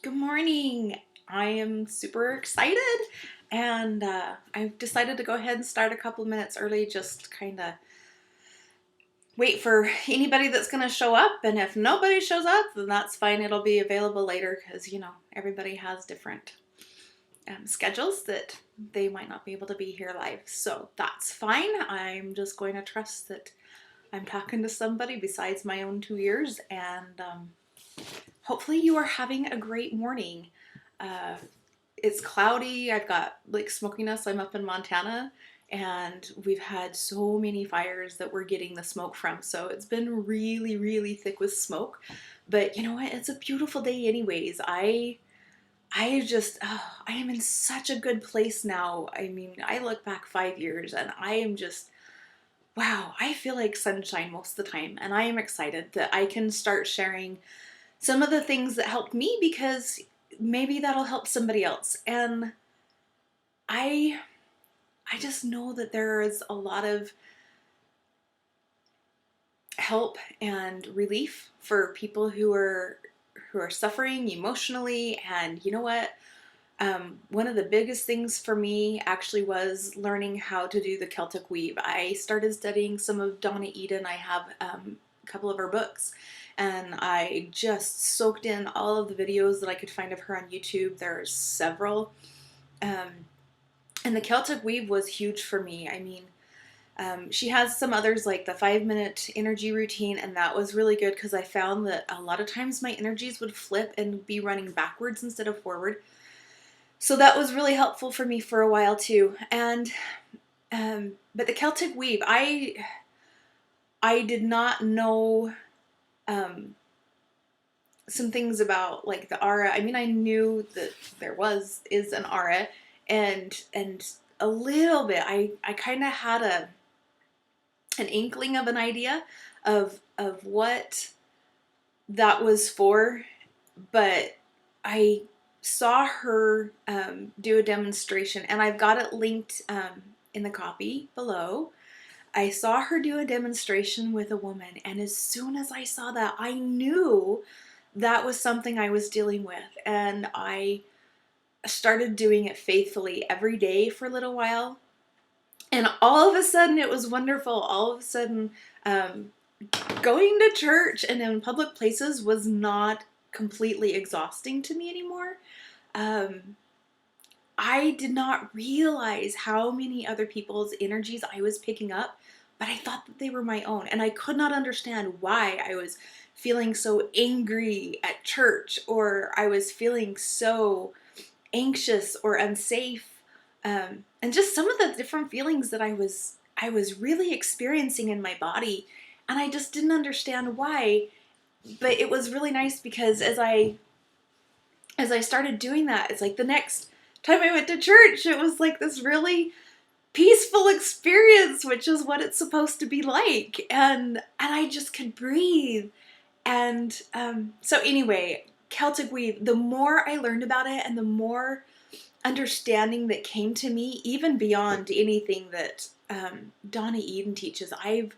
Good morning. I am super excited and I've decided to go ahead and start a couple minutes early, just kind of wait for anybody that's going to show up. And if nobody shows up, then that's fine. It'll be available later because, everybody has different schedules that they might not be able to be here live. So that's fine. I'm just going to trust that I'm talking to somebody besides my own 2 ears, and hopefully you are having a great morning. Uh, it's cloudy. I've got like smokiness. I'm up in Montana and we've had so many fires that we're getting the smoke from. So it's been really, really thick with smoke. But you know what? It's a beautiful day anyways. I am in such a good place now. I mean, I look back 5 years and I am just, wow, I feel like sunshine most of the time. And I am excited that I can start sharing some of the things that helped me because maybe that'll help somebody else. And I I just know that there is a lot of help and relief for people who are suffering emotionally. And you know what? One of the biggest things for me actually was learning how to do the Celtic Weave. I started studying some of Donna Eden. I have a couple of her books, and I just soaked in all of the videos that I could find of her on YouTube. There are several. Um, and the Celtic Weave was huge for me. I mean, she has some others like the 5 minute energy routine, and that was really good because I found that a lot of times my energies would flip and be running backwards instead of forward. So that was really helpful for me for a while too. And but the Celtic Weave, I did not know um, some things about like the aura. I mean, I knew that is an aura, and a little bit. I kind of had an inkling of an idea of what that was for, but I saw her do a demonstration, and I've got it linked in the copy below. I saw her do a demonstration with a woman, and as soon as I saw that, I knew that was something I was dealing with, and I started doing it faithfully every day for a little while. And all of a sudden, it was wonderful. All of a sudden, um, going to church and in public places was not completely exhausting to me anymore. Um, I did not realize how many other people's energies I was picking up, but I thought that they were my own. And I could not understand why I was feeling so angry at church, or I was feeling so anxious or unsafe, and just some of the different feelings that I was really experiencing in my body, and I just didn't understand why. But it was really nice because as I started doing that, it's like the next time I went to church, it was like this really peaceful experience, which is what it's supposed to be like, and I just could breathe. And so anyway, Celtic Weave, the more I learned about it and the more understanding that came to me, even beyond anything that Donna Eden teaches, I've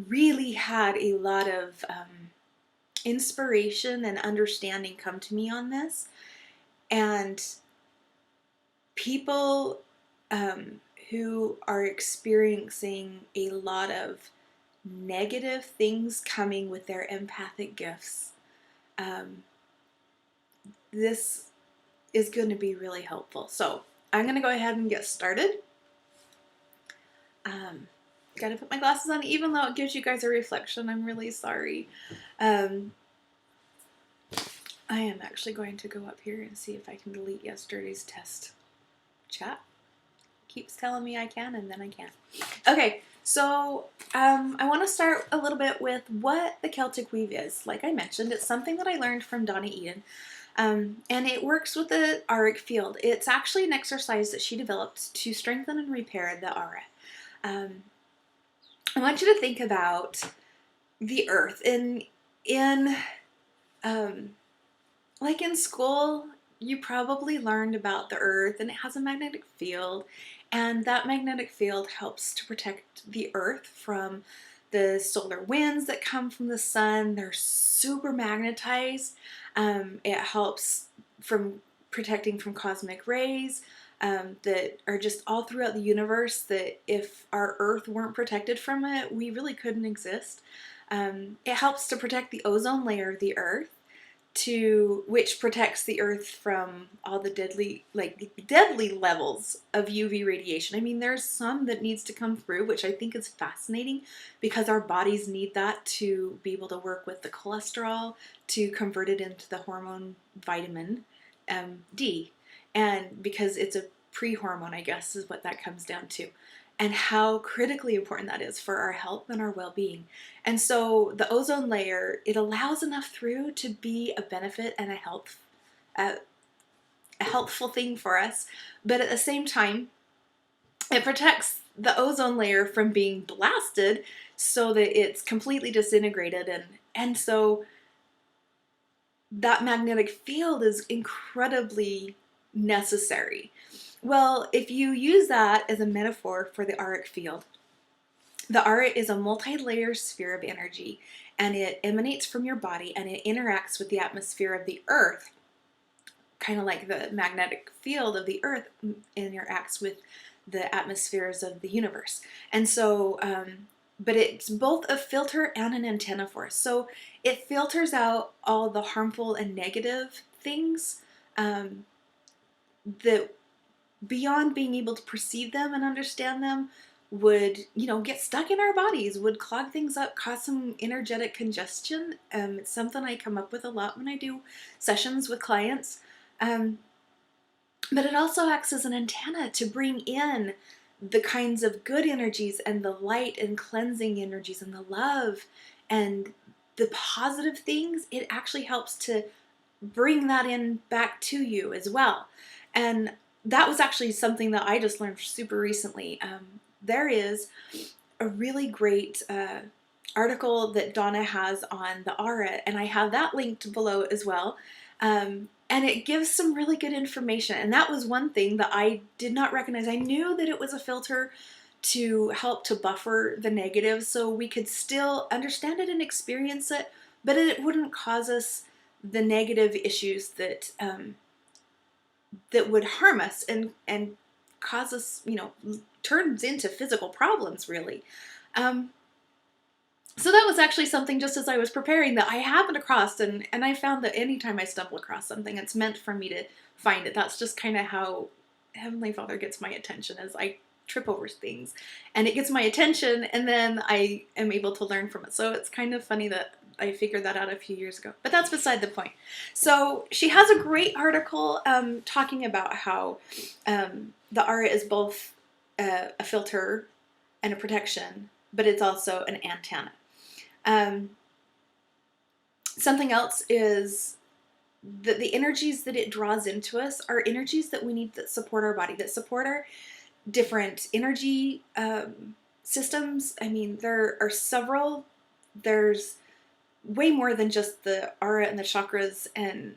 really had a lot of inspiration and understanding come to me on this. And people who are experiencing a lot of negative things coming with their empathic gifts, um, this is going to be really helpful. So I'm going to go ahead and get started. Gotta put my glasses on, even though it gives you guys a reflection. I'm really sorry. I am actually going to go up here and see if I can delete yesterday's test chat. Keeps telling me I can, and then I can't. Okay, so I want to start a little bit with what the Celtic Weave is. Like I mentioned, it's something that I learned from Donna Eden. And it works with the auric field. It's actually an exercise that she developed to strengthen and repair the aura. I want you to think about the earth. Like in school, you probably learned about the earth, and it has a magnetic field, and that magnetic field helps to protect the earth from the solar winds that come from the sun. They're super magnetized. It helps from protecting from cosmic rays, that are just all throughout the universe, that if our Earth weren't protected from it, we really couldn't exist. It helps to protect the ozone layer of the Earth, which protects the Earth from all the deadly levels of UV radiation. I mean, there's some that needs to come through, which I think is fascinating, because our bodies need that to be able to work with the cholesterol, to convert it into the hormone vitamin D, and because it's a pre-hormone, I guess, is what that comes down to, and how critically important that is for our health and our well-being. And so the ozone layer, it allows enough through to be a benefit and a helpful thing for us, but at the same time, it protects the ozone layer from being blasted so that it's completely disintegrated, and so that magnetic field is incredibly necessary. Well, if you use that as a metaphor for the auric field, the aura is a multi-layer sphere of energy, and it emanates from your body, and it interacts with the atmosphere of the Earth, kind of like the magnetic field of the Earth interacts with the atmospheres of the universe. And so, but it's both a filter and an antenna for us. So it filters out all the harmful and negative things, that beyond being able to perceive them and understand them would, get stuck in our bodies, would clog things up, cause some energetic congestion. It's something I come up with a lot when I do sessions with clients. But it also acts as an antenna to bring in the kinds of good energies and the light and cleansing energies and the love and the positive things. It actually helps to bring that in back to you as well. And that was actually something that I just learned super recently. There is a really great article that Donna has on the aura, and I have that linked below as well. And it gives some really good information. And that was one thing that I did not recognize. I knew that it was a filter to help to buffer the negatives so we could still understand it and experience it, but it wouldn't cause us the negative issues that that would harm us and cause us, turns into physical problems, really. So that was actually something, just as I was preparing, that I happened across, and I found that anytime I stumble across something, it's meant for me to find it. That's just kind of how Heavenly Father gets my attention, as I trip over things, and it gets my attention, and then I am able to learn from it. So it's kind of funny that I figured that out a few years ago, but that's beside the point. So she has a great article talking about how the aura is both a filter and a protection, but it's also an antenna. Something else is that the energies that it draws into us are energies that we need, that support our body, that support our different energy systems. I mean, there are several. There's way more than just the aura and the chakras and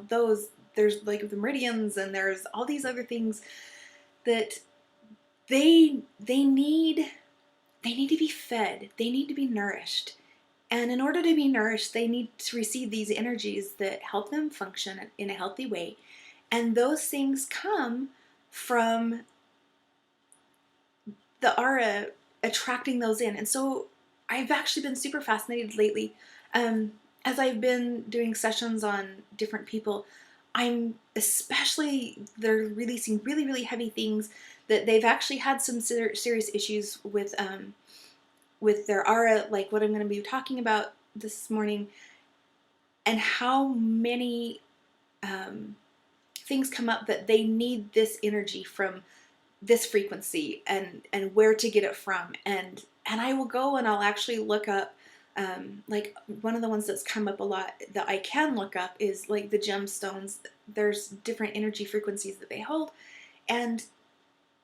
those. There's like the meridians, and there's all these other things that they need to be fed. They need to be nourished. And in order to be nourished, they need to receive these energies that help them function in a healthy way. And those things come from the aura attracting those in. And so I've actually been super fascinated lately. As I've been doing sessions on different people, they're releasing really, really heavy things that they've actually had some serious issues with their aura, like what I'm going to be talking about this morning, and how many things come up that they need this energy from this frequency, and where to get it from. And I will go and I'll actually look up, like one of the ones that's come up a lot that I can look up is like the gemstones. There's different energy frequencies that they hold, and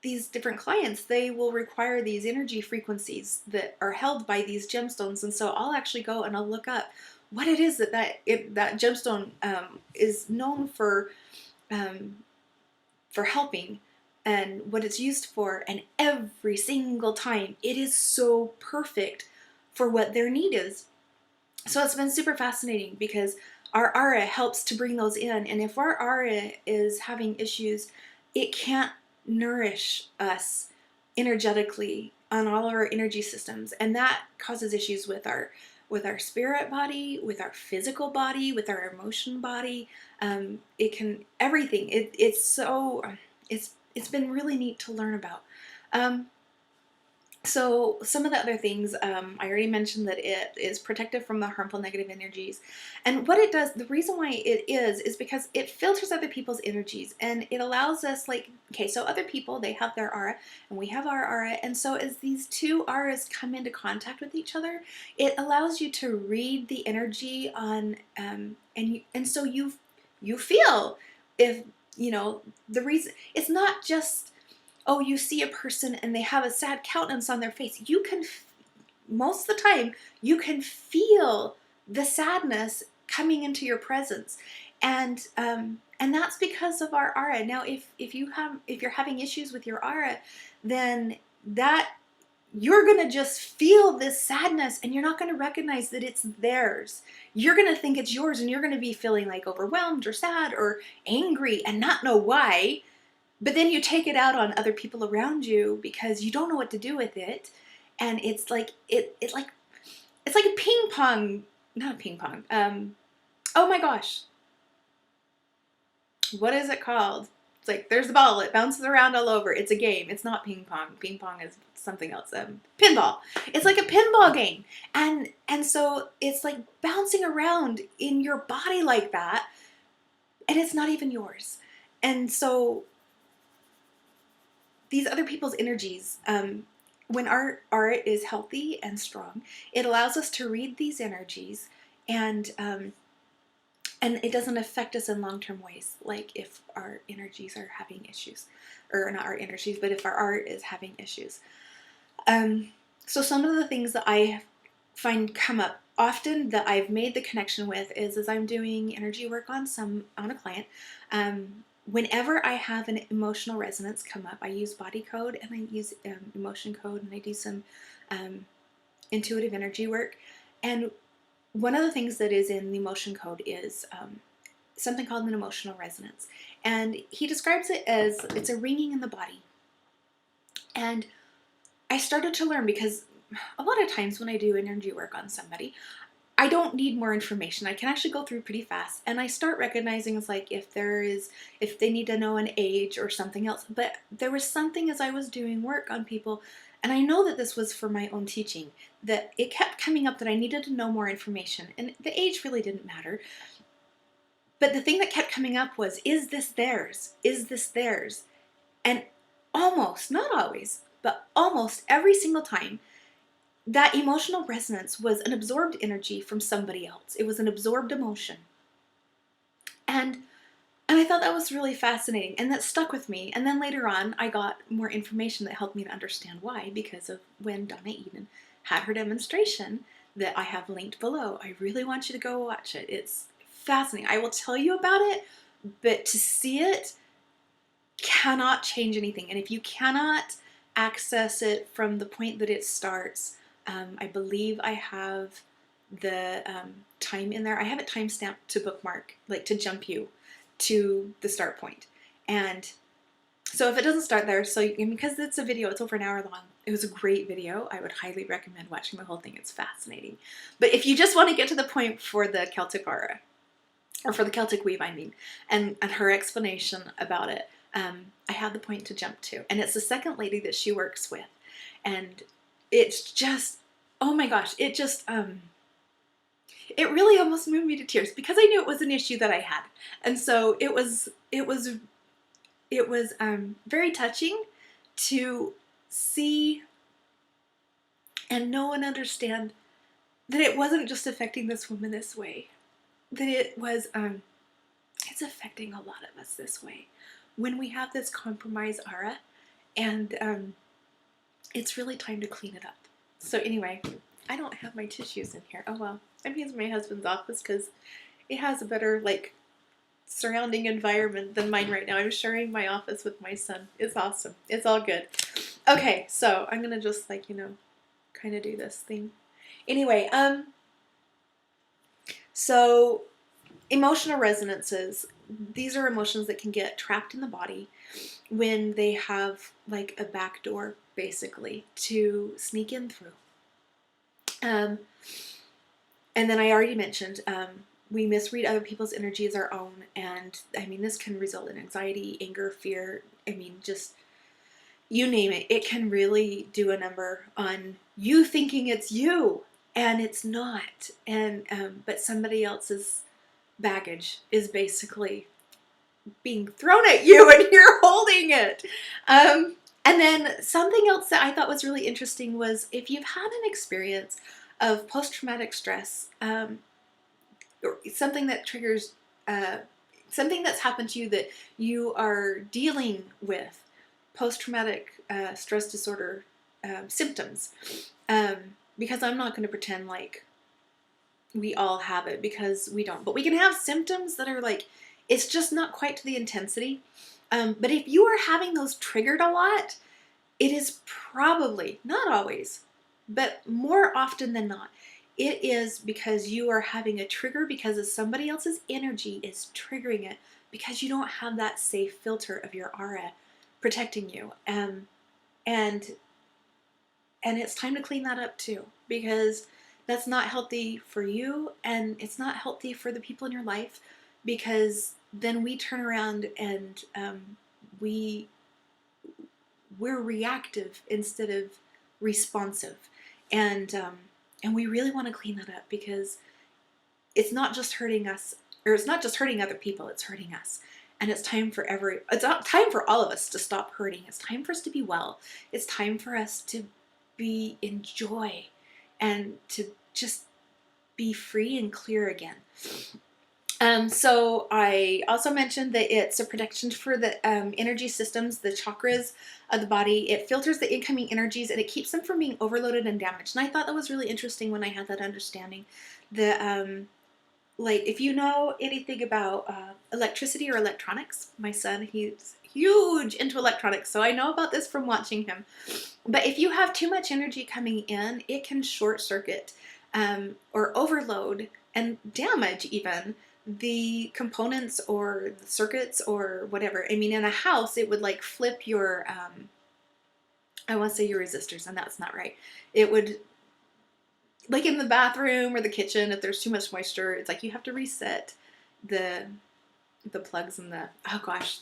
these different clients, they will require these energy frequencies that are held by these gemstones. And so I'll actually go and I'll look up what it is that gemstone is known for helping, and what it's used for. And every single time it is so perfect for what their need is. So it's been super fascinating, because our aura helps to bring those in. And if our aura is having issues, it can't nourish us energetically on all of our energy systems, and that causes issues with our spirit body, with our physical body, with our emotion body. It can everything. It's been really neat to learn about. So some of the other things, I already mentioned that it is protective from the harmful negative energies. And what it does, the reason why it is because it filters other people's energies, and it allows us, like, okay, so other people, they have their aura and we have our aura. And so as these two auras come into contact with each other, it allows you to read the energy on, and so you feel if, the reason, it's not just, oh, you see a person and they have a sad countenance on their face. You can, most of the time, you can feel the sadness coming into your presence, and that's because of our aura. Now, if you're having issues with your aura, then that you're gonna just feel this sadness, and you're not gonna recognize that it's theirs. You're gonna think it's yours, and you're gonna be feeling like overwhelmed or sad or angry and not know why. But then you take it out on other people around you because you don't know what to do with it, and it's like it's like a ping pong, not a ping pong. Oh my gosh, what is it called? It's like there's the ball, it bounces around all over. It's a game. It's not ping pong. Ping pong is something else. Pinball. It's like a pinball game, and so it's like bouncing around in your body like that, and it's not even yours, and so these other people's energies, when our aura is healthy and strong, it allows us to read these energies, and it doesn't affect us in long-term ways, like if our energies are having issues, or not our energies, but if our aura is having issues. So some of the things that I find come up often that I've made the connection with is as I'm doing energy work on a client. Whenever I have an emotional resonance come up, I use body code, and I use emotion code, and I do some intuitive energy work. And one of the things that is in the emotion code is something called an emotional resonance. And he describes it as it's a ringing in the body. And I started to learn, because a lot of times when I do energy work on somebody, I don't need more information. I can actually go through pretty fast, and I start recognizing it's like if they need to know an age or something else. But there was something as I was doing work on people, and I know that this was for my own teaching, that it kept coming up that I needed to know more information, and the age really didn't matter. But the thing that kept coming up was, is this theirs? Is this theirs? And almost, not always, but almost every single time, that emotional resonance was an absorbed energy from somebody else. It was an absorbed emotion. And I thought that was really fascinating, and that stuck with me. And then later on, I got more information that helped me to understand why, because of when Donna Eden had her demonstration that I have linked below. I really want you to go watch it. It's fascinating. I will tell you about it, but to see it cannot change anything. And if you cannot access it from the point that it starts, I believe I have the time in there. I have it time stamped to bookmark, like to jump you to the start point. And so if it doesn't start there, because it's a video, it's over an hour long. It was a great video. I would highly recommend watching the whole thing. It's fascinating. But if you just want to get to the point for the Celtic aura, or for the Celtic Weave, I mean, and her explanation about it, I have the point to jump to. And it's the second lady that she works with. And it's just, oh my gosh, it just, it really almost moved me to tears, because I knew it was an issue that I had. And so it was very touching to see and know and understand that it wasn't just affecting this woman this way, that it was, it's affecting a lot of us this way when we have this compromised aura, and it's really time to clean it up. So anyway, I don't have my tissues in here. Oh well, I'm using my husband's office because it has a better, like, surrounding environment than mine right now. I'm sharing my office with my son. It's awesome. It's all good. Okay, so I'm gonna just, like, kind of do this thing. Anyway, so Emotional resonances, these are emotions that can get trapped in the body when they have like a back door, basically, to sneak in through. Um, and then I already mentioned, we misread other people's energy as our own. And I mean, this can result in anxiety, anger, fear. I mean, just you name it. It can really do a number on you thinking it's you and it's not. And, but somebody else's baggage is basically being thrown at you and you're holding it. And then something else that I thought was really interesting was if you've had an experience of post-traumatic stress, or something that triggers something that's happened to you that you are dealing with post-traumatic stress disorder symptoms, because I'm not going to pretend like we all have it, because we don't, but we can have symptoms that are like, it's just not quite to the intensity. But if you are having those triggered a lot, it is probably, not always, but more often than not, it is because you are having a trigger because of somebody else's energy is triggering it, because you don't have that safe filter of your aura protecting you. And it's time to clean that up too, because that's not healthy for you, and it's not healthy for the people in your life, because then we turn around and we're reactive instead of responsive. And we really want to clean that up, because it's not just hurting us, or it's not just hurting other people, it's hurting us. And it's time for time for all of us to stop hurting. It's time for us to be well. It's time for us to be in joy and to just be free and clear again. So I also mentioned that it's a protection for the energy systems, the chakras of the body. It filters the incoming energies and it keeps them from being overloaded and damaged. And I thought that was really interesting when I had that understanding. Like if you know anything about electricity or electronics, my son, he's huge into electronics, so I know about this from watching him. But if you have too much energy coming in, it can short circuit or overload and damage even the components or the circuits or whatever. I mean, in a house, it would like flip your, I want to say your resistors, and that's not right. It would, like in the bathroom or the kitchen, if there's too much moisture, it's like you have to reset the plugs and the, oh gosh.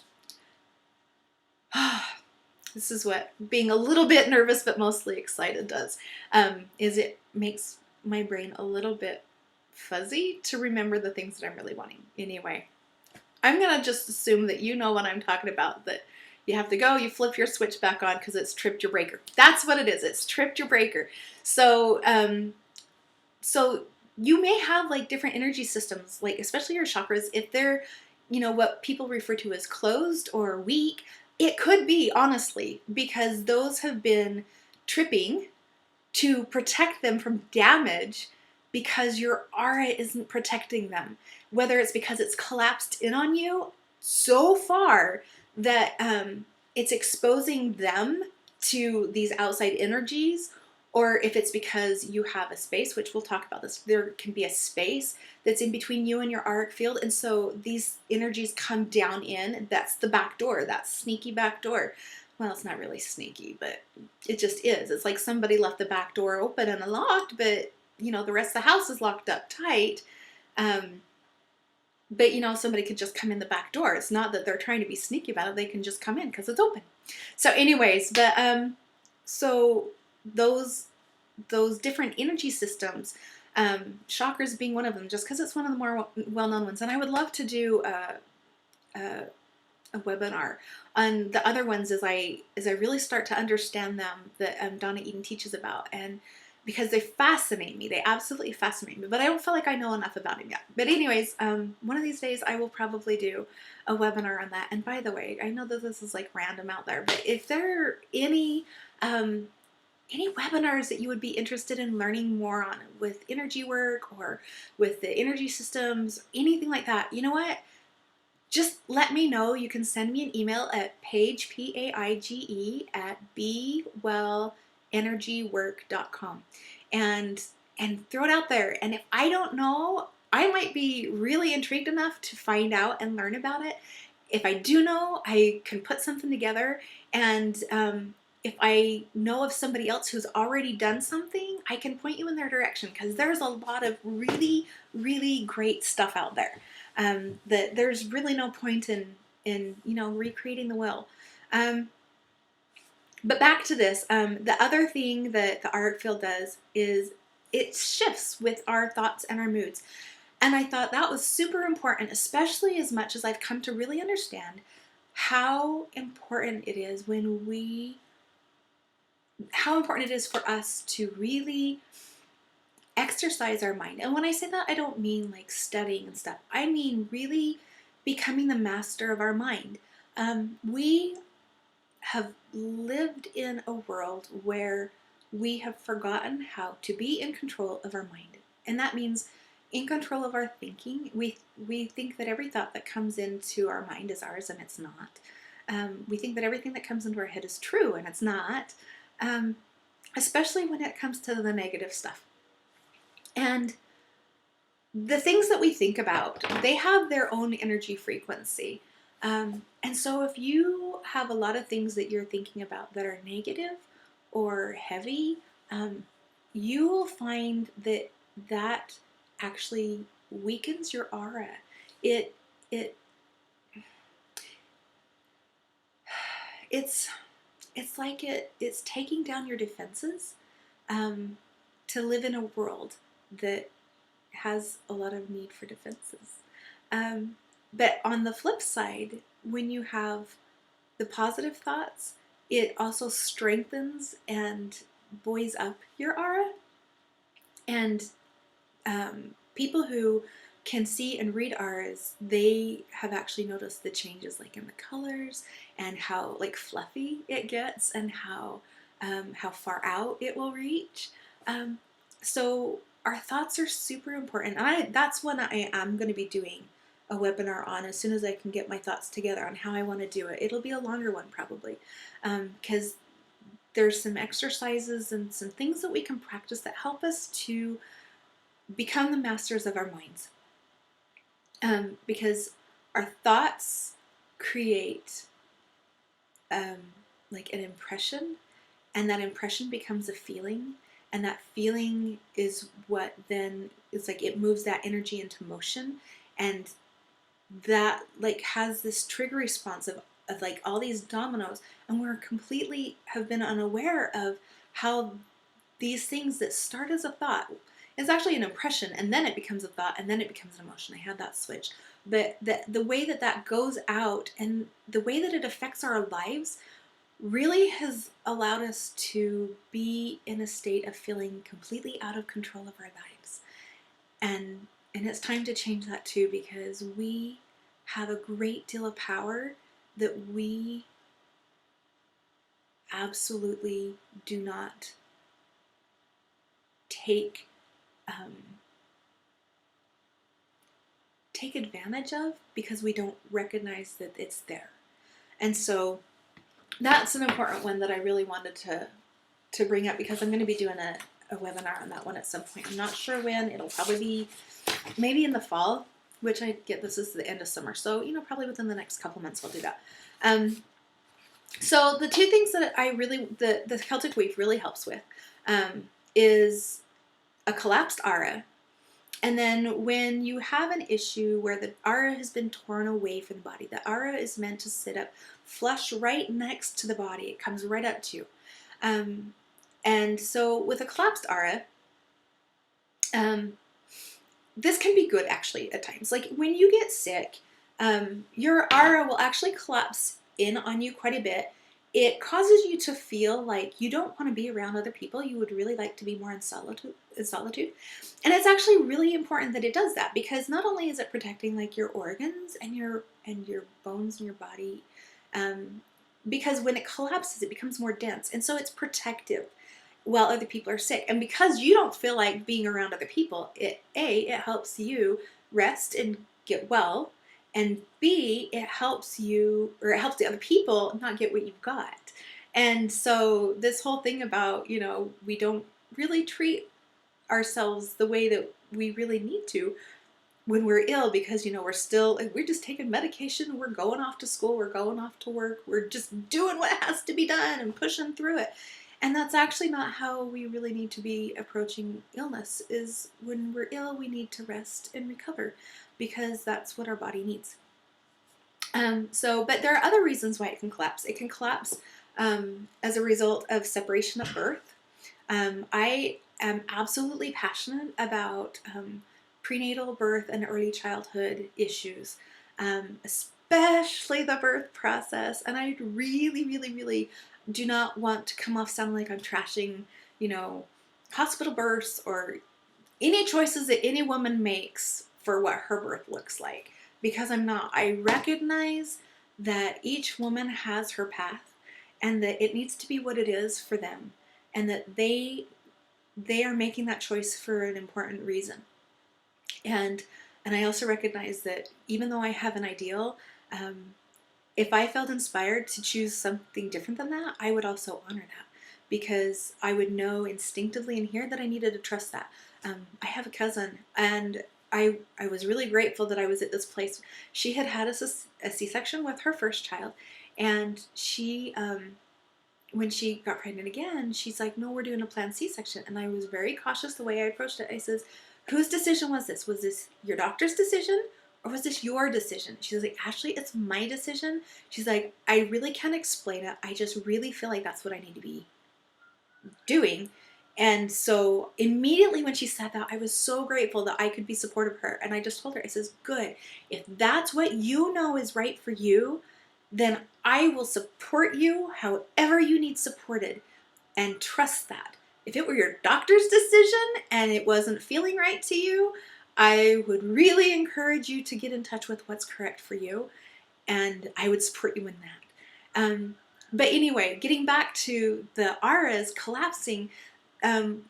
This is what being a little bit nervous but mostly excited does, is it makes my brain a little bit fuzzy to remember the things that I'm really wanting. Anyway, I'm gonna just assume that you know what I'm talking about, that you have to go, you flip your switch back on because it's tripped your breaker. That's what it is. It's tripped your breaker. So, so you may have like different energy systems, like especially your chakras, if they're, you know, what people refer to as closed or weak. It could be, honestly, because those have been tripping to protect them from damage, because your aura isn't protecting them. Whether it's because it's collapsed in on you so far that it's exposing them to these outside energies, or if it's because you have a space, which we'll talk about this, there can be a space that's in between you and your auric field, and so these energies come down in. That's the back door, that sneaky back door. Well, it's not really sneaky, but it just is. It's like somebody left the back door open and unlocked, but you know, the rest of the house is locked up tight. But you know, somebody could just come in the back door. It's not that they're trying to be sneaky about it. They can just come in because it's open. So anyways, but so those different energy systems, chakras being one of them, just because it's one of the more well-known ones. And I would love to do a webinar on the other ones as I really start to understand them, that Donna Eden teaches about, and because they fascinate me. They absolutely fascinate me, but I don't feel like I know enough about them yet. But anyways, one of these days I will probably do a webinar on that. And by the way, I know that this is like random out there, but if there are any webinars that you would be interested in learning more on with energy work or with the energy systems, anything like that, you know what? Just let me know. You can send me an email at paige, Paige, at bewellenergywork.com and throw it out there. And if I don't know, I might be really intrigued enough to find out and learn about it. If I do know, I can put something together. And if I know of somebody else who's already done something, I can point you in their direction, because there's a lot of really, really great stuff out there. That there's really no point in recreating the wheel. But back to this, the other thing that the art field does is it shifts with our thoughts and our moods. And I thought that was super important, especially as much as I've come to really understand how important it is how important it is for us to really exercise our mind. And when I say that, I don't mean like studying and stuff. I mean really becoming the master of our mind. We have lived in a world where we have forgotten how to be in control of our mind. And that means in control of our thinking. We think that every thought that comes into our mind is ours, and it's not. We think that everything that comes into our head is true, and it's not. Especially when it comes to the negative stuff. And the things that we think about, they have their own energy frequency. And so if you have a lot of things that you're thinking about that are negative or heavy, you will find that that actually weakens your aura. It's like it's taking down your defenses to live in a world that has a lot of need for defenses. But on the flip side, when you have the positive thoughts, it also strengthens and buoys up your aura. And people who can see and read auras, they have actually noticed the changes, like in the colors and how like fluffy it gets, and how far out it will reach. So our thoughts are super important. That's what I am going to be doing a webinar on as soon as I can get my thoughts together on how I want to do it. It'll be a longer one probably, because there's some exercises and some things that we can practice that help us to become the masters of our minds. Because our thoughts create like an impression, and that impression becomes a feeling, and that feeling is what then it's like it moves that energy into motion, and that like has this trigger response of like all these dominoes, and we're completely have been unaware of how these things that start as a thought is actually an impression, and then it becomes a thought, and then it becomes an emotion. I had that switch. But the way that that goes out and the way that it affects our lives really has allowed us to be in a state of feeling completely out of control of our lives. And it's time to change that too, because we have a great deal of power that we absolutely do not take advantage of, because we don't recognize that it's there. And so that's an important one that I really wanted to bring up, because I'm going to be doing a webinar on that one at some point. I'm not sure when. It'll probably be maybe in the fall, which I get this is the end of summer. So, probably within the next couple months I'll do that. So the two things that I really, the Celtic Weave really helps with is a collapsed aura. And then when you have an issue where the aura has been torn away from the body, the aura is meant to sit up flush right next to the body. It comes right up to you. And so with a collapsed aura, this can be good actually at times. Like when you get sick, your aura will actually collapse in on you quite a bit. It causes you to feel like you don't want to be around other people. You would really like to be more in solitude. And it's actually really important that it does that, because not only is it protecting like your organs and your bones in your body, because when it collapses, it becomes more dense. And so it's protective while other people are sick. And because you don't feel like being around other people, it helps you rest and get well. And B, it helps the other people not get what you've got. And so this whole thing about, we don't really treat ourselves the way that we really need to, when we're ill, because we're just taking medication, we're going off to school, we're going off to work, we're just doing what has to be done and pushing through it. And that's actually not how we really need to be approaching illness. Is when we're ill, we need to rest and recover, because that's what our body needs. But there are other reasons why it can collapse. It can collapse as a result of separation at birth. I am absolutely passionate about prenatal, birth, and early childhood issues, especially the birth process. And I really, really, really do not want to come off sounding like I'm trashing, hospital births or any choices that any woman makes for what her birth looks like, because I'm not. I recognize that each woman has her path, and that it needs to be what it is for them, and that they are making that choice for an important reason. And I also recognize that even though I have an ideal, if I felt inspired to choose something different than that, I would also honor that, because I would know instinctively in here that I needed to trust that. I have a cousin, and I was really grateful that I was at this place. She had a C-section with her first child, and she, when she got pregnant again, she's like, no, we're doing a planned C-section. And I was very cautious the way I approached it. I says, whose decision was this? Was this your doctor's decision, or was this your decision? She's like, Ashley, it's my decision. She's like, I really can't explain it. I just really feel like that's what I need to be doing. And so immediately when she said that, I was so grateful that I could be supportive of her. And I just told her, I says, good, if that's what you know is right for you, then I will support you however you need supported, and trust that. If it were your doctor's decision and it wasn't feeling right to you, I would really encourage you to get in touch with what's correct for you, and I would support you in that. But anyway, getting back to the auras collapsing, a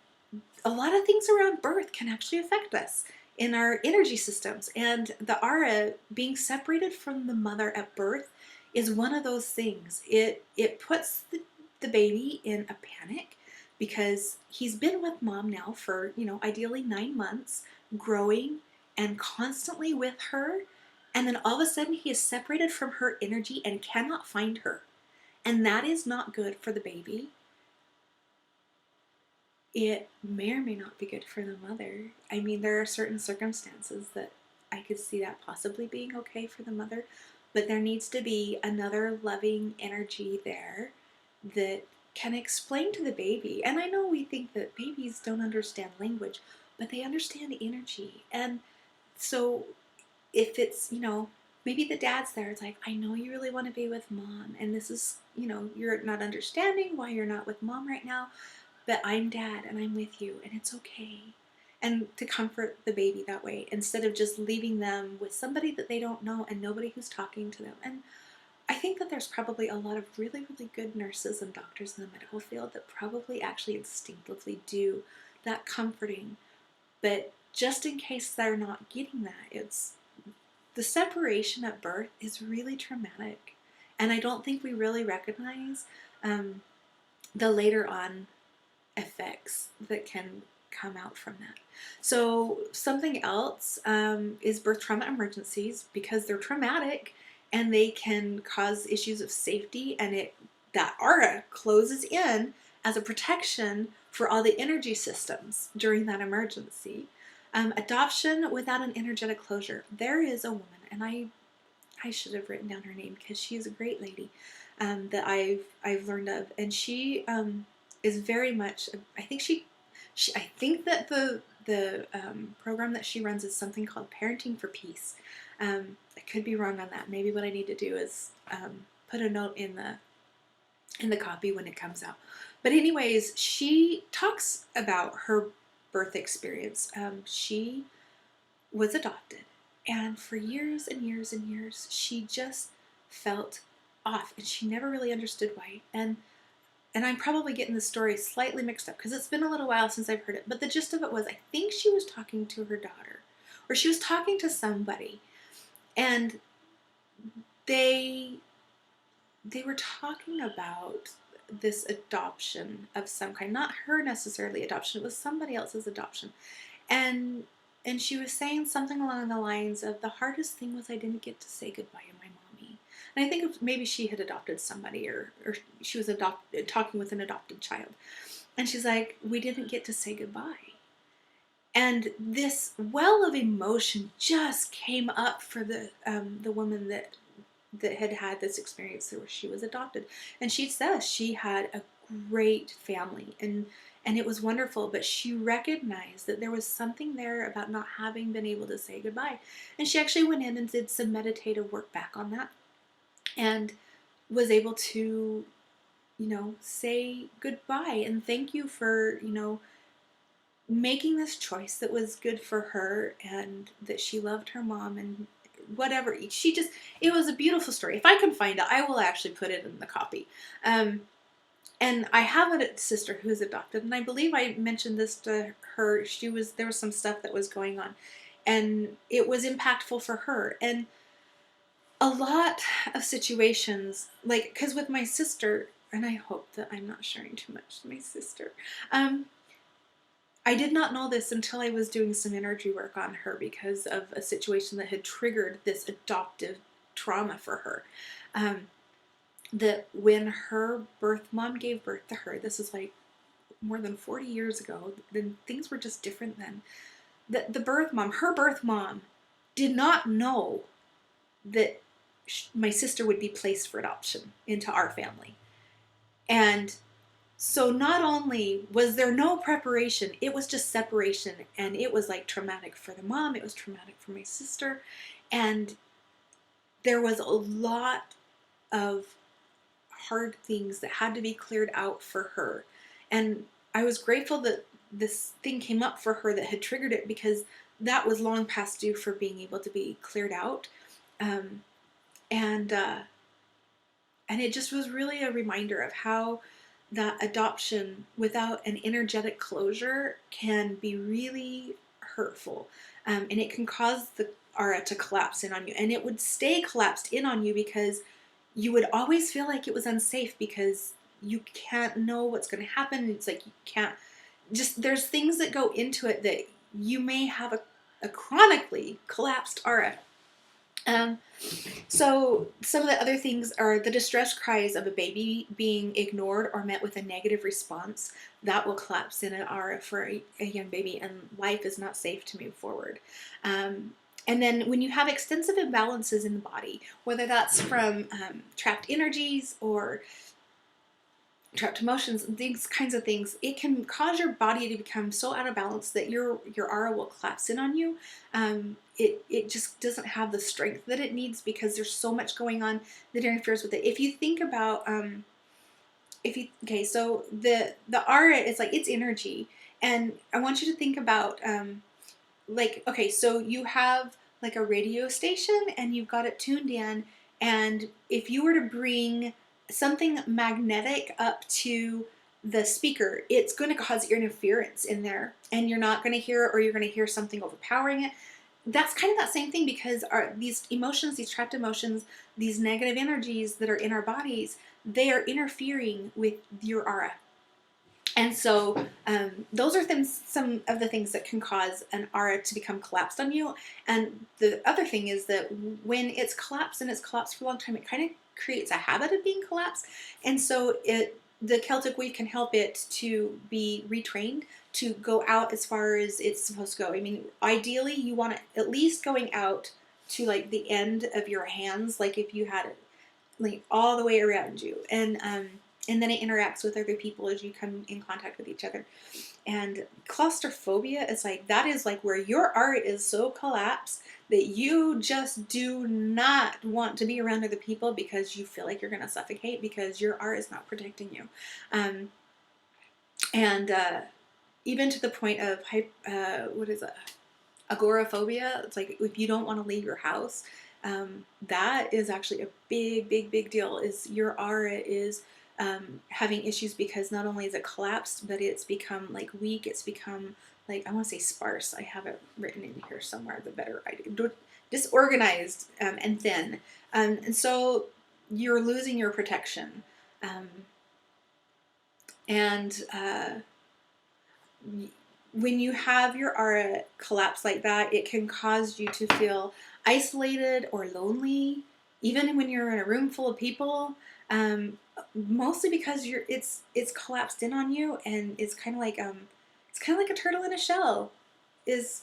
lot of things around birth can actually affect us in our energy systems. And the aura being separated from the mother at birth is one of those things. It puts the baby in a panic, because he's been with mom now for, ideally 9 months, growing and constantly with her. And then all of a sudden he is separated from her energy and cannot find her. And that is not good for the baby. It may or may not be good for the mother. I mean, there are certain circumstances that I could see that possibly being okay for the mother, but there needs to be another loving energy there that can explain to the baby. And I know we think that babies don't understand language, but they understand energy. And so if it's, maybe the dad's there, it's like, I know you really want to be with mom, and this is, you're not understanding why you're not with mom right now, but I'm dad and I'm with you, and it's okay. And to comfort the baby that way, instead of just leaving them with somebody that they don't know and nobody who's talking to them. And I think that there's probably a lot of really, really good nurses and doctors in the medical field that probably actually instinctively do that comforting. But just in case they're not getting that, it's the separation at birth is really traumatic. And I don't think we really recognize the later on effects that can come out from that. So something else is birth trauma emergencies, because they're traumatic and they can cause issues of safety, and that aura closes in as a protection for all the energy systems during that emergency. Adoption without an energetic closure. There is a woman, and I should have written down her name, because she is a great lady that I've learned of, and she is very much. I think that the program that she runs is something called Parenting for Peace. I could be wrong on that. Maybe what I need to do is put a note in the copy when it comes out. But anyways, she talks about her birth experience. She was adopted, and for years and years and years, she just felt off, and she never really understood why. And I'm probably getting the story slightly mixed up, because it's been a little while since I've heard it, but the gist of it was, I think she was talking to her daughter, or she was talking to somebody, and they were talking about this adoption of some kind. Not her necessarily adoption, it was somebody else's adoption. And and she was saying something along the lines of, the hardest thing was I didn't get to say goodbye to my mommy. And I think maybe she had adopted somebody, or she was talking with an adopted child. And she's like, we didn't get to say goodbye. And this well of emotion just came up for the woman that had this experience where she was adopted. And she says she had a great family, and it was wonderful, but she recognized that there was something there about not having been able to say goodbye. And she actually went in and did some meditative work back on that, and was able to, say goodbye and thank you for, making this choice that was good for her, and that she loved her mom, and whatever. It was a beautiful story. If I can find it, I will actually put it in the copy. And I have a sister who's adopted, and I believe I mentioned this to her. There was some stuff that was going on, and it was impactful for her. And a lot of situations, like, because with my sister, and I hope that I'm not sharing too much to my sister, I did not know this until I was doing some energy work on her because of a situation that had triggered this adoptive trauma for her. That when her birth mom gave birth to her, this is like more than 40 years ago, then things were just different then. That her birth mom, did not know that my sister would be placed for adoption into our family. And so not only was there no preparation, it was just separation, and it was like traumatic for the mom, it was traumatic for my sister, and there was a lot of hard things that had to be cleared out for her. And I was grateful that this thing came up for her that had triggered it, because that was long past due for being able to be cleared out. And it just was really a reminder of how that adoption without an energetic closure can be really hurtful. And it can cause the aura to collapse in on you. And it would stay collapsed in on you because you would always feel like it was unsafe, because you can't know what's going to happen. It's like you can't, there's things that go into it that you may have a chronically collapsed aura. So some of the other things are the distress cries of a baby being ignored or met with a negative response. That will collapse in an aura for a young baby, and life is not safe to move forward. And then when you have extensive imbalances in the body, whether that's from trapped energies or trapped emotions, these kinds of things, it can cause your body to become so out of balance that your aura will collapse in on you. It just doesn't have the strength that it needs, because there's so much going on that interferes with it. If you think about, so the aura is like, it's energy, and I want you to think about, so you have like a radio station and you've got it tuned in, and if you were to bring something magnetic up to the speaker, it's going to cause interference in there, and you're not going to hear it, or you're going to hear something overpowering it. That's kind of that same thing, because these emotions, these trapped emotions, these negative energies that are in our bodies, they are interfering with your aura. And so those are some of the things that can cause an aura to become collapsed on you. And the other thing is that when it's collapsed, and it's collapsed for a long time, it kind of creates a habit of being collapsed. And so the Celtic Weave can help it to be retrained to go out as far as it's supposed to go. I mean, ideally, you want it at least going out to like the end of your hands, like if you had it like all the way around you. And then it interacts with other people as you come in contact with each other. And claustrophobia is like, that is like where your aura is so collapsed that you just do not want to be around other people, because you feel like you're going to suffocate, because your aura is not protecting you. Even to the point of, agoraphobia. It's like, if you don't want to leave your house, that is actually a big, big, big deal. Is your aura is having issues, because not only is it collapsed, but it's become like weak. It's become like, I want to say sparse. I have it written in here somewhere. The better I do. Disorganized and thin. And so you're losing your protection. when you have your aura collapse like that, it can cause you to feel isolated or lonely, even when you're in a room full of people. Mostly because it's collapsed in on you, and it's kind of like a turtle in a shell, is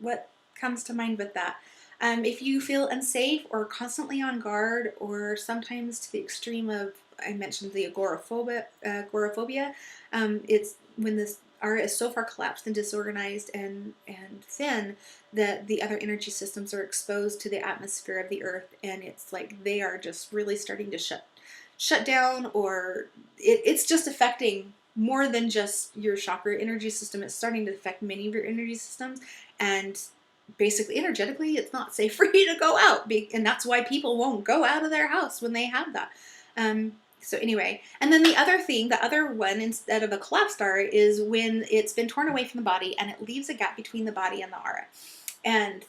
what comes to mind with that. If you feel unsafe or constantly on guard, or sometimes to the extreme of, I mentioned the agoraphobia, it's when this aura is so far collapsed and disorganized and thin that the other energy systems are exposed to the atmosphere of the earth, and it's like they are just really starting to shut down, or it's just affecting more than just your chakra energy system. It's starting to affect many of your energy systems, and basically energetically it's not safe for you to go out, and that's why people won't go out of their house when they have that. So anyway, and then the other one, instead of a collapsed aura, is when it's been torn away from the body and it leaves a gap between the body and the aura. And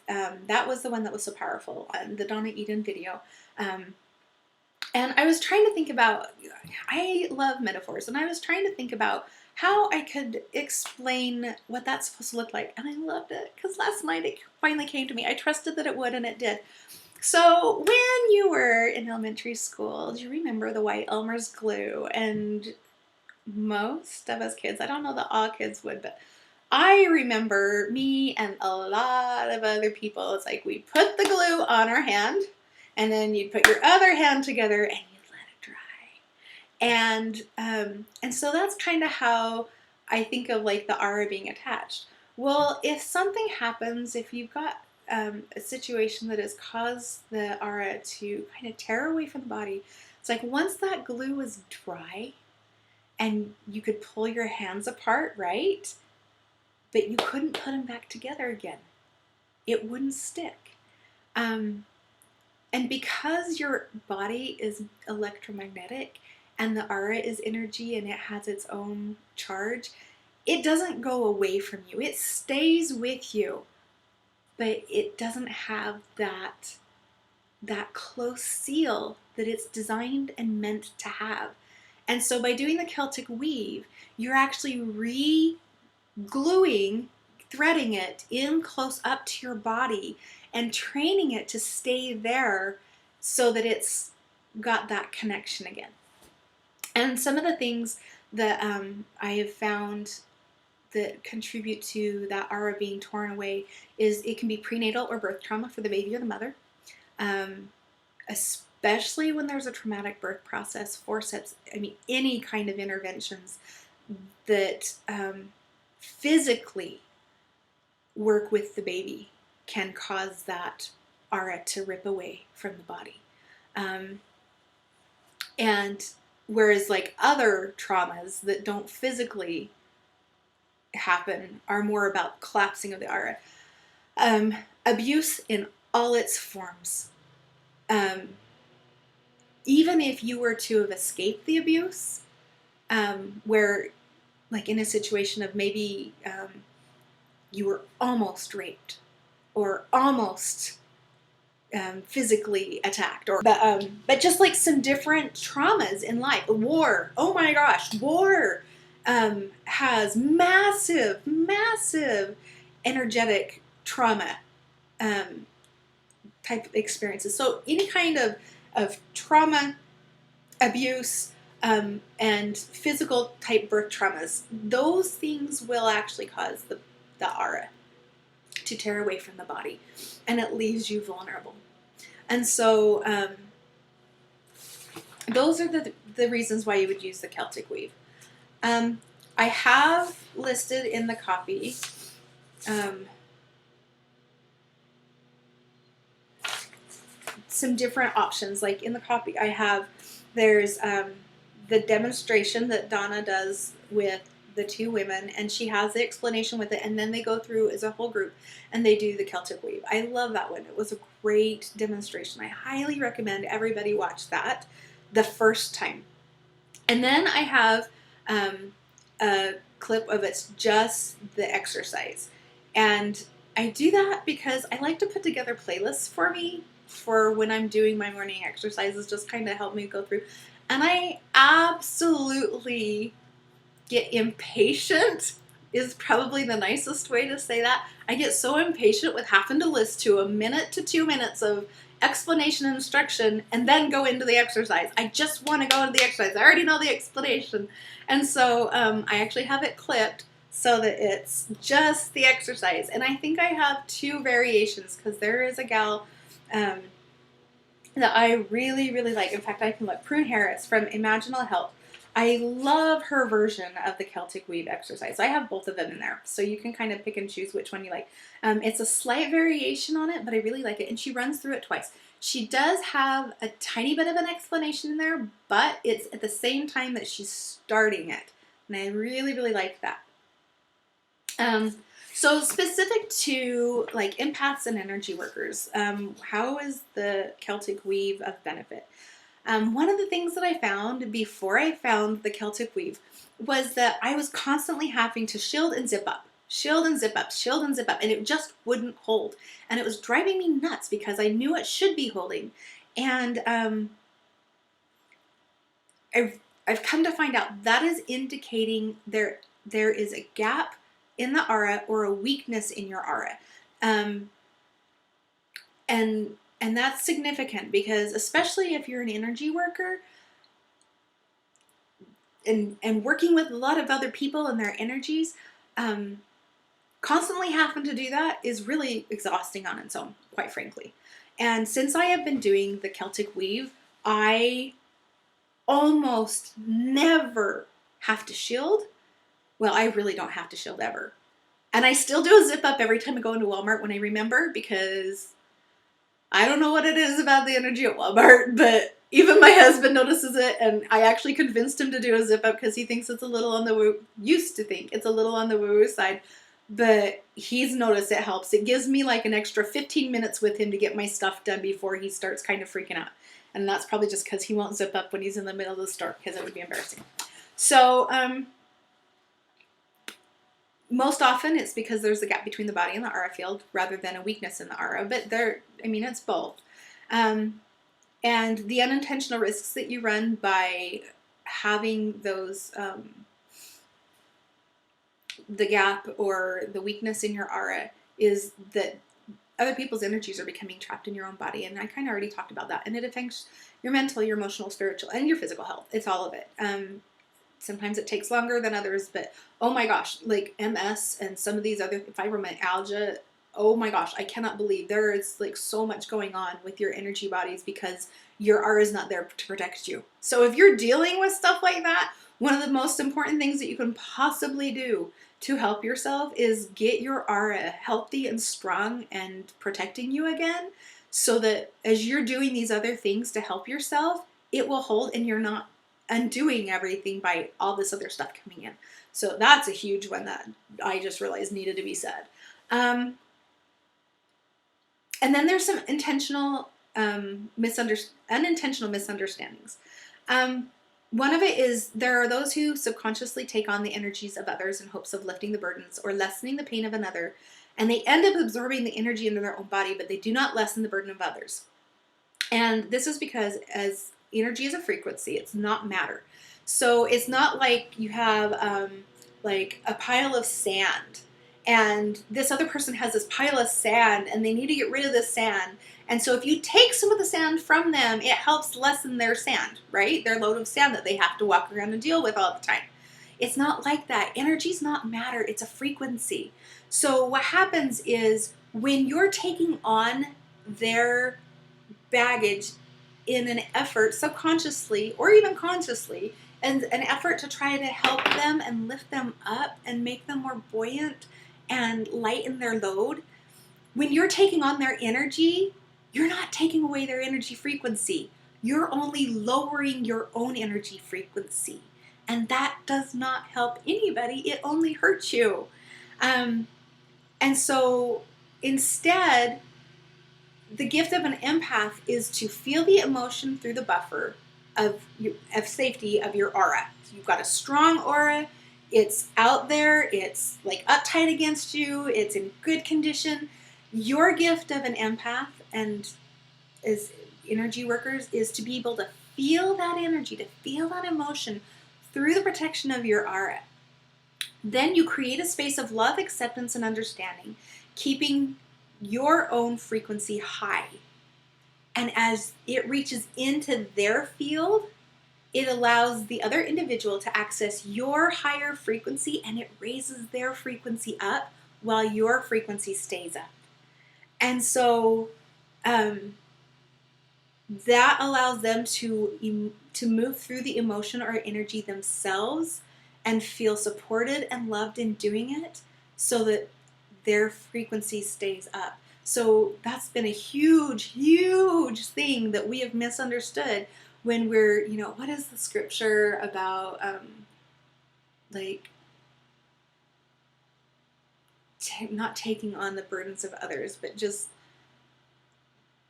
that was the one that was so powerful on the Donna Eden video. And I was trying to think about, I love metaphors, and I was trying to think about how I could explain what that's supposed to look like. And I loved it, because last night it finally came to me. I trusted that it would, and it did. So when you were in elementary school, do you remember the white Elmer's glue? And most of us kids, I don't know that all kids would, but I remember me and a lot of other people, it's like we put the glue on our hand, and then you'd put your other hand together and you'd let it dry. And so that's kind of how I think of like the aura being attached. Well, if something happens, if you've got a situation that has caused the aura to kind of tear away from the body, it's like once that glue is dry and you could pull your hands apart, right? But you couldn't put them back together again. It wouldn't stick. And because your body is electromagnetic and the aura is energy and it has its own charge, it doesn't go away from you. It stays with you, but it doesn't have that close seal that it's designed and meant to have. And so by doing the Celtic Weave, you're actually re-gluing, threading it in close up to your body and training it to stay there so that it's got that connection again. And some of the things that I have found that contribute to that aura being torn away is it can be prenatal or birth trauma for the baby or the mother, especially when there's a traumatic birth process, forceps, any kind of interventions that physically work with the baby can cause that aura to rip away from the body. And whereas like other traumas that don't physically happen are more about collapsing of the aura. Abuse in all its forms. Even if you were to have escaped the abuse, where like in a situation of maybe you were almost raped or almost physically attacked, or but just like some different traumas in life. War, oh my gosh, war has massive energetic trauma type of experiences. So any kind of trauma, abuse, and physical type birth traumas, those things will actually cause the aura to tear away from the body, and it leaves you vulnerable. And so those are the reasons why you would use the Celtic Weave. I have listed in the copy some different options. Like in the copy I have, there's the demonstration that Donna does with the two women, and she has the explanation with it, and then they go through as a whole group and they do the Celtic Weave. I love that one. It was a great demonstration. I highly recommend everybody watch that the first time. And then I have a clip of it's just the exercise, and I do that because I like to put together playlists for me for when I'm doing my morning exercises, just kind of help me go through. And I absolutely get impatient is probably the nicest way to say that. I get so impatient with having to listen to 1 to 2 minutes of explanation and instruction and then go into the exercise. I just want to go into the exercise. I already know the explanation. And so I actually have it clipped so that it's just the exercise. And I think I have 2 variations because there is a gal that I really, really like. In fact, I can look. Prune Harris from Imaginal Health. I love her version of the Celtic Weave exercise. I have both of them in there, so you can kind of pick and choose which one you like. It's a slight variation on it, but I really like it, and she runs through it twice. She does have a tiny bit of an explanation in there, but it's at the same time that she's starting it, and I really, really like that. So specific to like empaths and energy workers, how is the Celtic Weave of benefit? One of the things that I found before I found the Celtic Weave was that I was constantly having to shield and zip up, shield and zip up, shield and zip up, and it just wouldn't hold. And it was driving me nuts because I knew it should be holding. And I've come to find out that is indicating there is a gap in the aura or a weakness in your aura. And that's significant because especially if you're an energy worker and working with a lot of other people and their energies, constantly having to do that is really exhausting on its own, quite frankly. And since I have been doing the Celtic Weave, I almost never have to shield. Well, I really don't have to shield ever. And I still do a zip up every time I go into Walmart when I remember, because I don't know what it is about the energy at Walmart, but even my husband notices it, and I actually convinced him to do a zip up because he thinks it's a little on the used to think it's a little on the woo-woo side, but he's noticed it helps. It gives me like an extra 15 minutes with him to get my stuff done before he starts kind of freaking out. And that's probably just because he won't zip up when he's in the middle of the store because it would be embarrassing. So, most often it's because there's a gap between the body and the aura field rather than a weakness in the aura, but it's both. And the unintentional risks that you run by having those, the gap or the weakness in your aura is that other people's energies are becoming trapped in your own body. And I kind of already talked about that. And it affects your mental, your emotional, spiritual, and your physical health. It's all of it. Sometimes it takes longer than others, but oh my gosh, like MS and some of these other fibromyalgia, oh my gosh, I cannot believe there is like so much going on with your energy bodies because your aura is not there to protect you. So if you're dealing with stuff like that, one of the most important things that you can possibly do to help yourself is get your aura healthy and strong and protecting you again, so that as you're doing these other things to help yourself, it will hold and you're not undoing everything by all this other stuff coming in. So that's a huge one that I just realized needed to be said. And then there's some unintentional misunderstandings. One of it is there are those who subconsciously take on the energies of others in hopes of lifting the burdens or lessening the pain of another, and they end up absorbing the energy into their own body, but they do not lessen the burden of others. And this is because as energy is a frequency, it's not matter. So it's not like you have like a pile of sand and this other person has this pile of sand and they need to get rid of this sand. And so if you take some of the sand from them, it helps lessen their sand, right? Their load of sand that they have to walk around and deal with all the time. It's not like that. Energy's not matter. It's a frequency. So what happens is when you're taking on their baggage in an effort, subconsciously or even consciously, and an effort to try to help them and lift them up and make them more buoyant and lighten their load, when you're taking on their energy, you're not taking away their energy frequency. You're only lowering your own energy frequency. And that does not help anybody. It only hurts you. And so instead, the gift of an empath is to feel the emotion through the buffer of safety of your aura. So you've got a strong aura. It's out there. It's like uptight against you. It's in good condition. Your gift of an empath and as energy workers is to be able to feel that energy, to feel that emotion through the protection of your aura. Then you create a space of love, acceptance, and understanding, keeping your own frequency high. And as it reaches into their field, it allows the other individual to access your higher frequency, and it raises their frequency up while your frequency stays up. And so that allows them to move through the emotion or energy themselves and feel supported and loved in doing it, so that their frequency stays up. So that's been a huge, huge thing that we have misunderstood when we're, what is the scripture about, like, not taking on the burdens of others, but just,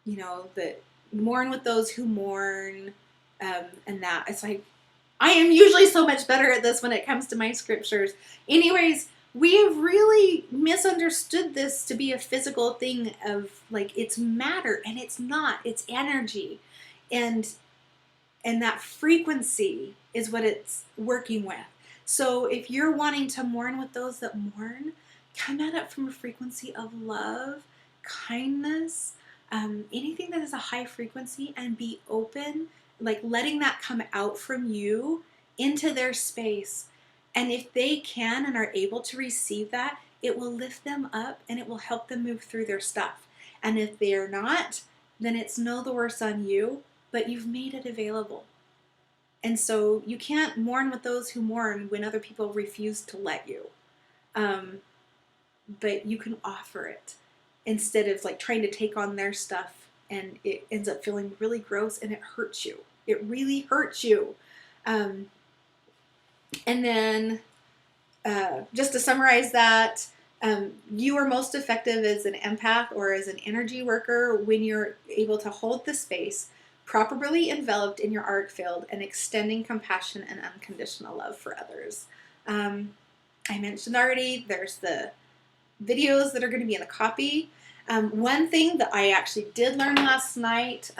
that mourn with those who mourn, and that. It's like, I am usually so much better at this when it comes to my scriptures. Anyways, we have really misunderstood this to be a physical thing of, like, it's matter, and it's not. It's energy. And that frequency is what it's working with. So if you're wanting to mourn with those that mourn, come at it from a frequency of love, kindness, anything that is a high frequency, and be open, like letting that come out from you into their space. And if they can and are able to receive that, it will lift them up and it will help them move through their stuff. And if they're not, then it's no the worse on you, but you've made it available. And so you can't mourn with those who mourn when other people refuse to let you. But you can offer it instead of like trying to take on their stuff, and it ends up feeling really gross and it hurts you. It really hurts you. And then just to summarize that, you are most effective as an empath or as an energy worker when you're able to hold the space, properly enveloped in your auric field, and extending compassion and unconditional love for others. I mentioned already, there's the videos that are going to be in the copy. One thing that I actually did learn last night,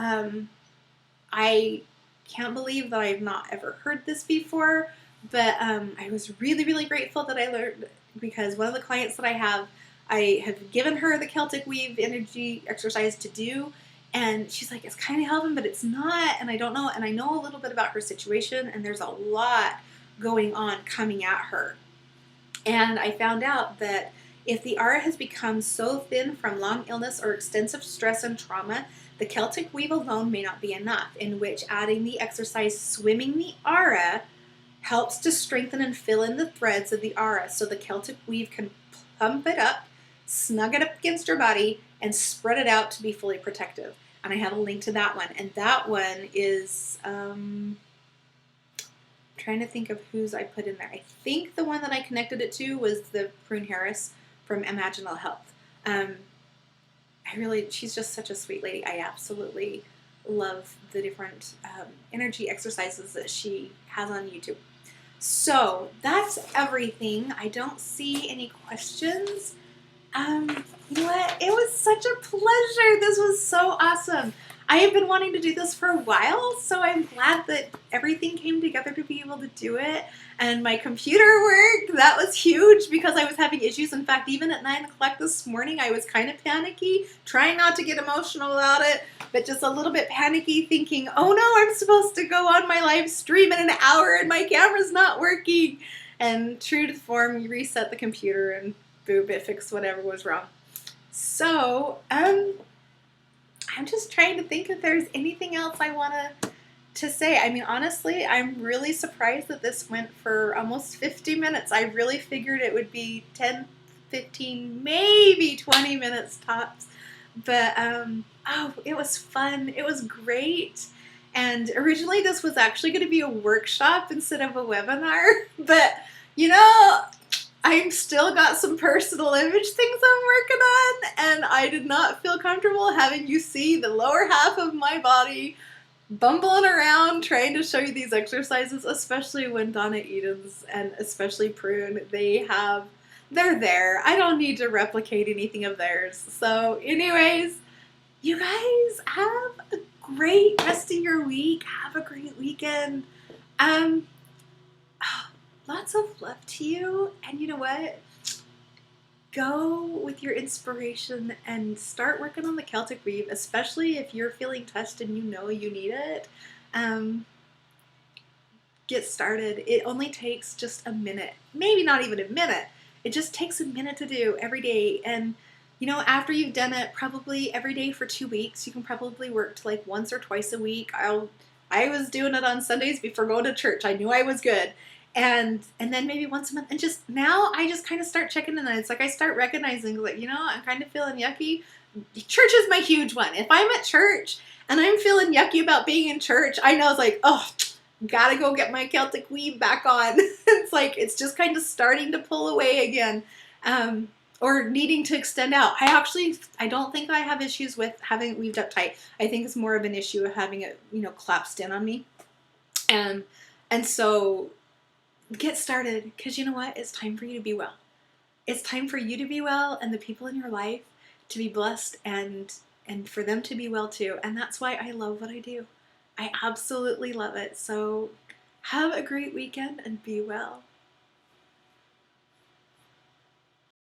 I can't believe that I've not ever heard this before, but I was really, really grateful that I learned, because one of the clients that I have given her the Celtic Weave Energy Exercise to do, and she's like, it's kind of helping, but it's not, and I don't know, and I know a little bit about her situation, and there's a lot going on coming at her. And I found out that if the aura has become so thin from long illness or extensive stress and trauma, the Celtic Weave alone may not be enough, in which adding the exercise swimming the aura helps to strengthen and fill in the threads of the aura, so the Celtic Weave can pump it up, snug it up against your body, and spread it out to be fully protective. And I have a link to that one. And that one is, trying to think of whose I put in there. I think the one that I connected it to was the Prune Harris from Imaginal Health. She's just such a sweet lady. I absolutely love the different energy exercises that she has on YouTube. So that's everything. I don't see any questions. You know what? It was such a pleasure. This was so awesome. I have been wanting to do this for a while, so I'm glad that everything came together to be able to do it. And my computer worked. That was huge because I was having issues. In fact, even at 9 o'clock this morning, I was kind of panicky, trying not to get emotional about it, but just a little bit panicky, thinking, oh no, I'm supposed to go on my live stream in an hour and my camera's not working. And true to form, you reset the computer and boom, it fixed whatever was wrong. So, I'm just trying to think if there's anything else I want to say. I mean, honestly, I'm really surprised that this went for almost 50 minutes. I really figured it would be 10, 15, maybe 20 minutes tops. But, it was fun. It was great. And originally this was actually going to be a workshop instead of a webinar. But, I've still got some personal image things I'm working on, and I did not feel comfortable having you see the lower half of my body bumbling around trying to show you these exercises, especially when Donna Edens and especially Prune, they're there. I don't need to replicate anything of theirs. So anyways, you guys have a great rest of your week. Have a great weekend. lots of love to you. And you know what? Go with your inspiration and start working on the Celtic Weave, especially if you're feeling touched and you know you need it. Um, get started. It only takes just a minute, maybe not even a minute. It just takes a minute to do every day. And you know, after you've done it probably every day for 2 weeks, you can probably work to like once or twice a week. I was doing it on Sundays before going to church. I knew I was good. And then maybe once a month, and just now I just kind of start checking in. And it's like I start recognizing, like, you know, I'm kind of feeling yucky. Church is my huge one. If I'm at church and I'm feeling yucky about being in church, I know it's like, oh, gotta go get my Celtic Weave back on. It's like it's just kind of starting to pull away again, or needing to extend out. I don't think I have issues with having it weaved up tight. I think it's more of an issue of having it, you know, collapsed in on me. And so get started, because you know what? It's time for you to be well. It's time for you to be well, and the people in your life to be blessed, and for them to be well too. And that's why I love what I do. I absolutely love it. So have a great weekend and be well.